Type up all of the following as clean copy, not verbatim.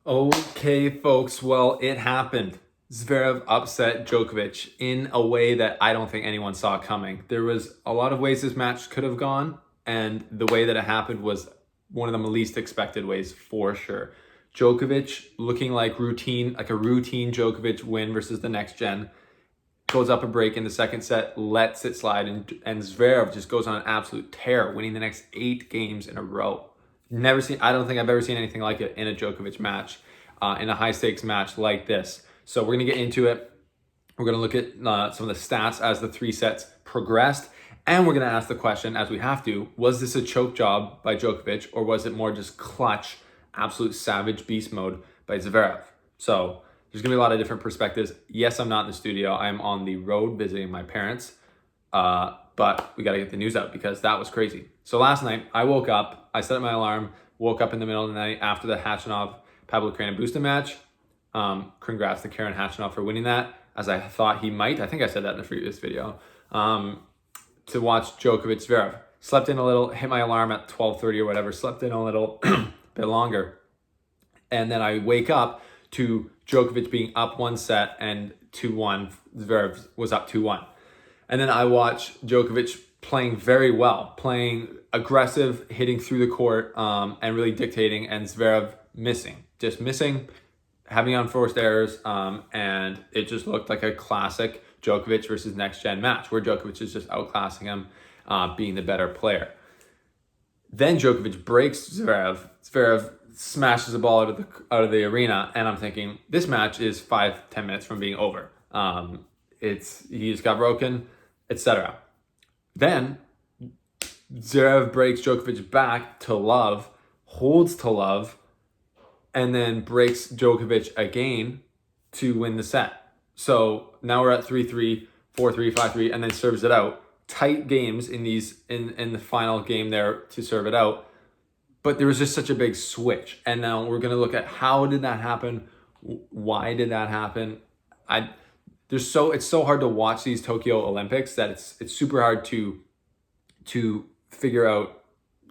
Okay, folks, well, it happened. Zverev upset Djokovic in a way that I don't think anyone saw coming. There was a lot of ways this match could have gone, and the way that it happened was one of the least expected ways for sure. Djokovic looking like a routine Djokovic win versus the next gen, goes up a break in the second set, lets it slide, and Zverev just goes on an absolute tear, winning the next 8 games in a row. I don't think I've ever seen anything like it in a Djokovic match, in a high stakes match like this. So we're gonna get into it. We're gonna look at some of the stats as the 3 sets progressed, and we're gonna ask the question, as we have to, was this a choke job by Djokovic, or was it more just clutch, absolute savage beast mode by Zverev? So there's gonna be a lot of different perspectives. Yes, I'm not in the studio. I'm on the road visiting my parents. But we got to get the news out because that was crazy. So last night I woke up, I set up my alarm, woke up in the middle of the night after the Khachanov Pablo Carreño Busta match. Congrats to Karen Khachanov for winning that, as I thought he might. I think I said that in the previous video. To watch Djokovic Zverev. Slept in a little, hit my alarm at 12:30 or whatever, slept in a little bit longer. And then I wake up to Djokovic being up 1 set and 2-1. Zverev was up 2-1. And then I watch Djokovic playing very well, playing aggressive, hitting through the court, and really dictating, and Zverev just missing, having unforced errors, and it just looked like a classic Djokovic versus next gen match where Djokovic is just outclassing him, being the better player. Then Djokovic breaks Zverev. Zverev smashes the ball out of the arena, and I'm thinking this match is 5-10 minutes from being over. He just got broken, etc. Then Zverev breaks Djokovic back to love, holds to love, and then breaks Djokovic again to win the set. So now we're at 3-3, 4-3, 5-3, and then serves it out. Tight games in the final game there to serve it out. But there was just such a big switch. And now we're going to look at how did that happen? Why did that happen? It's so hard to watch these Tokyo Olympics that it's super hard to figure out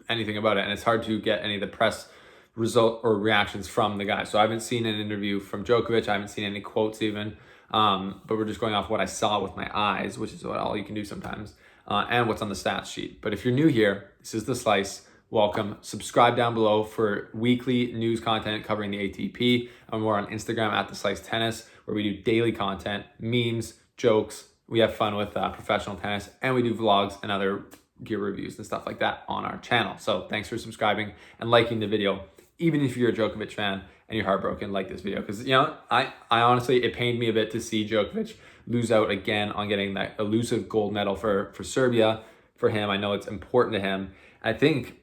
anything about it, and it's hard to get any of the press result or reactions from the guy. So I haven't seen an interview from Djokovic. I haven't seen any quotes even, but we're just going off what I saw with my eyes, which is all you can do sometimes, and what's on the stats sheet. But if you're new here, this is The Slice. Welcome. Subscribe down below for weekly news content covering the ATP. And we're on Instagram at The Slice Tennis, where we do daily content, memes, jokes. We have fun with professional tennis, and we do vlogs and other gear reviews and stuff like that on our channel. So thanks for subscribing and liking the video. Even if you're a Djokovic fan and you're heartbroken, like this video. Because, I honestly, it pained me a bit to see Djokovic lose out again on getting that elusive gold medal for Serbia. For him, I know it's important to him. I think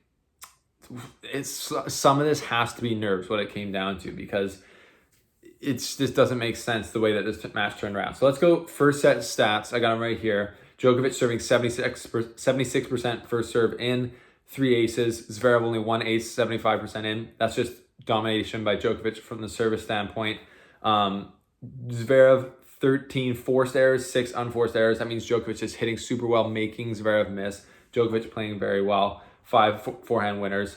some of this has to be nerves, what it came down to, because just doesn't make sense the way that this match turned around. So let's go first set stats. I got them right here. Djokovic serving 76% first serve in, 3 aces. Zverev only 1 ace, 75% in. That's just domination by Djokovic from the service standpoint. Zverev 13 forced errors, 6 unforced errors. That means Djokovic is hitting super well, making Zverev miss. Djokovic playing very well. 5 forehand winners,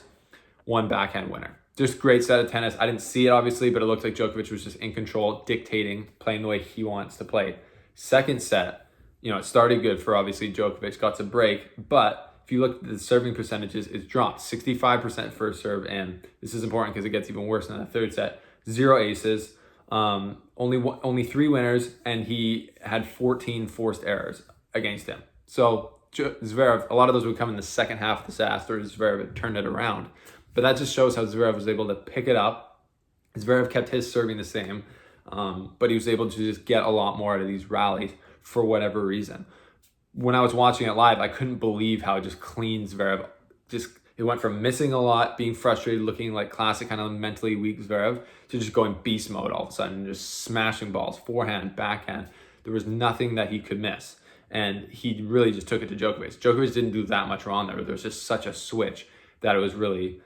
1 backhand winner. Just great set of tennis. I didn't see it, obviously, but it looked like Djokovic was just in control, dictating, playing the way he wants to play. Second set, it started good for, obviously, Djokovic, got to break, but if you look at the serving percentages, it's dropped. 65% first serve in. This is important because it gets even worse in the third set. 0 aces, only 3 winners, and he had 14 forced errors against him. So Zverev, a lot of those would come in the second half of the set after Zverev had turned it around. But that just shows how Zverev was able to pick it up. Zverev kept his serving the same, but he was able to just get a lot more out of these rallies for whatever reason. When I was watching it live, I couldn't believe how just clean Zverev, it went from missing a lot, being frustrated, looking like classic kind of mentally weak Zverev, to just going beast mode all of a sudden, just smashing balls, forehand, backhand. There was nothing that he could miss. And he really just took it to Djokovic. Djokovic didn't do that much wrong there. There was just such a switch that it was really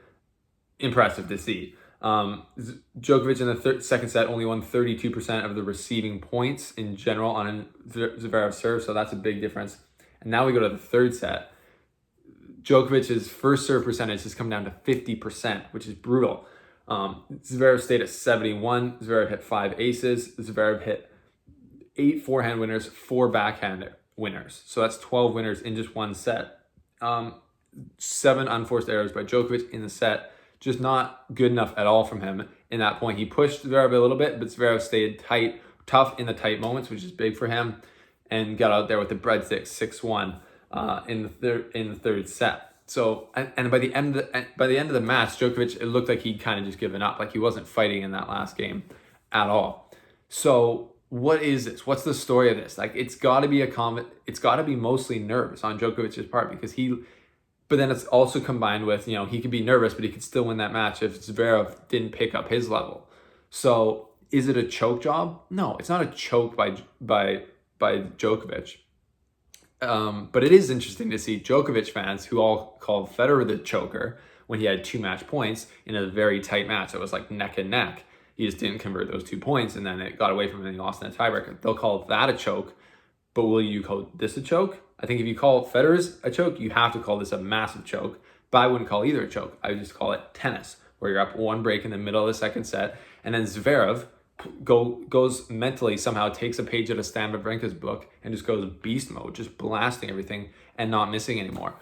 impressive to see. Djokovic in the second set only won 32% of the receiving points in general on Zverev serve, so that's a big difference. And now we go to the third set. Djokovic's first serve percentage has come down to 50%, which is brutal. Zverev stayed at 71. Zverev hit 5 aces. Zverev hit 8 forehand winners, 4 backhand winners. So that's 12 winners in just one set. 7 unforced errors by Djokovic in the set. Just not good enough at all from him in that point. He pushed Zverev a little bit, but Zverev stayed tough in the tight moments, which is big for him, and got out there with the breadstick 6-1 in the third set. So, and by the end of the match, Djokovic, it looked like he'd kind of just given up, like he wasn't fighting in that last game at all. So what is this? What's the story of this? Like, it's got to be mostly nerves on Djokovic's part, because but then it's also combined with, he could be nervous, but he could still win that match if Zverev didn't pick up his level. So is it a choke job? No, it's not a choke by Djokovic. But it is interesting to see Djokovic fans who all called Federer the choker when he had 2 match points in a very tight match that was like neck and neck. He just didn't convert those 2 points, and then it got away from him and he lost in a tiebreaker. They'll call that a choke, but will you call this a choke? I think if you call Federer's a choke, you have to call this a massive choke, but I wouldn't call either a choke. I would just call it tennis, where you're up 1 break in the middle of the second set, and then Zverev goes mentally, somehow takes a page out of Stan Wawrinka's book and just goes beast mode, just blasting everything and not missing anymore.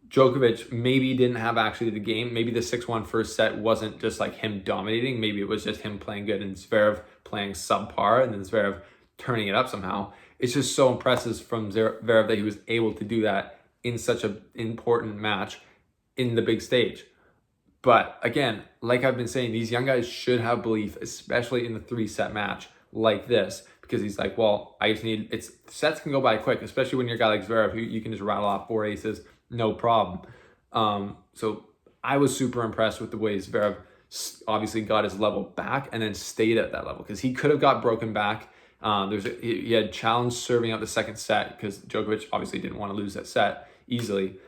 Djokovic maybe didn't have actually the game. Maybe the 6-1 first set wasn't just like him dominating. Maybe it was just him playing good and Zverev playing subpar, and then Zverev turning it up somehow. It's just so impressive from Zverev that he was able to do that in such an important match in the big stage. But again, like I've been saying, these young guys should have belief, especially in the 3-set match like this, because he's like, well, I just need, sets can go by quick, especially when you're a guy like Zverev, who you can just rattle off 4 aces, no problem. So I was super impressed with the way Zverev obviously got his level back and then stayed at that level, because he could have got broken back. He had challenged serving up the second set because Djokovic obviously didn't want to lose that set easily.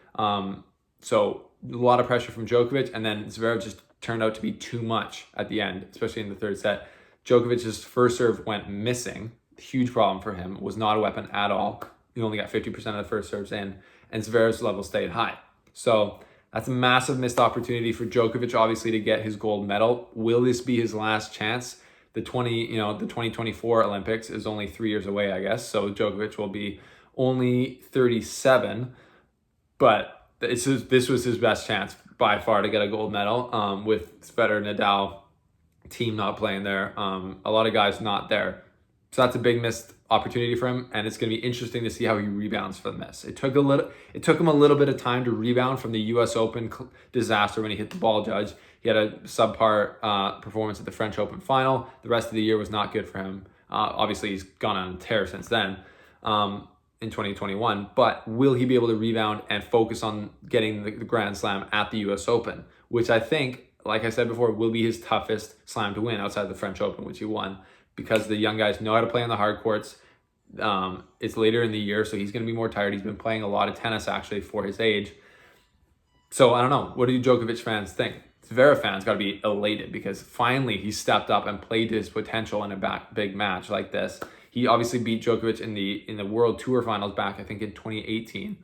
So a lot of pressure from Djokovic, and then Zverev just turned out to be too much at the end, especially in the third set. Djokovic's first serve went missing. Huge problem for him. Was not a weapon at all. He only got 50% of the first serves in, and Zverev's level stayed high. So that's a massive missed opportunity for Djokovic, obviously, to get his gold medal. Will this be his last chance? The 2024 Olympics is only 3 years away, I guess. So Djokovic will be only 37, but this was his best chance by far to get a gold medal, with Federer, Nadal, team not playing there, a lot of guys not there. So that's a big missed opportunity for him, and it's going to be interesting to see how he rebounds from this. It took him a little bit of time to rebound from the U.S. Open disaster when he hit the ball judge. He had a subpar performance at the French Open final. The rest of the year was not good for him. Obviously, he's gone on a tear since then. In 2021, but will he be able to rebound and focus on getting the Grand Slam at the US Open, which I think, like I said before, will be his toughest slam to win outside the French Open, which he won, because the young guys know how to play on the hard courts. It's later in the year, so he's going to be more tired. He's been playing a lot of tennis actually for his age. So I don't know. What do you Djokovic fans think? Zverev fans got to be elated, because finally he stepped up and played to his potential in a big match like this. He obviously beat Djokovic in the World Tour finals back, I think, in 2018.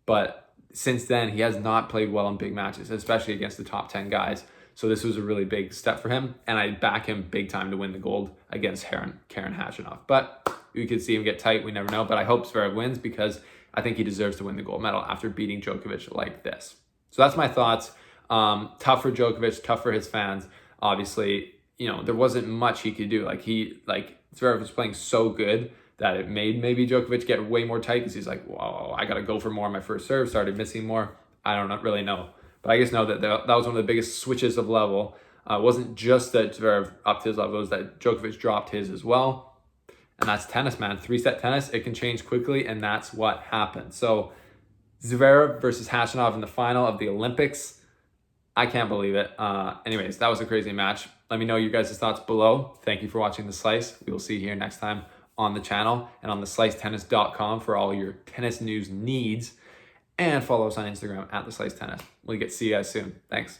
But since then, he has not played well in big matches, especially against the top 10 guys. So this was a really big step for him, and I back him big time to win the gold against Karen Khachanov. But we could see him get tight. We never know. But I hope Zverev wins, because I think he deserves to win the gold medal after beating Djokovic like this. So that's my thoughts. Tough for Djokovic, tough for his fans. Obviously, there wasn't much he could do. Zverev was playing so good that it made maybe Djokovic get way more tight, because he's like, whoa, I got to go for more on my first serve, started missing more. I don't really know. But I just know that that was one of the biggest switches of level. It wasn't just that Zverev upped his level, it was that Djokovic dropped his as well. And that's tennis, man. 3-set tennis, it can change quickly, and that's what happened. So Zverev versus Khachanov in the final of the Olympics. I can't believe it. Anyways, that was a crazy match. Let me know your guys' thoughts below. Thank you for watching The Slice. We will see you here next time on the channel and on theslicetennis.com for all your tennis news needs. And follow us on Instagram at The Slice Tennis. We'll see you guys soon. Thanks.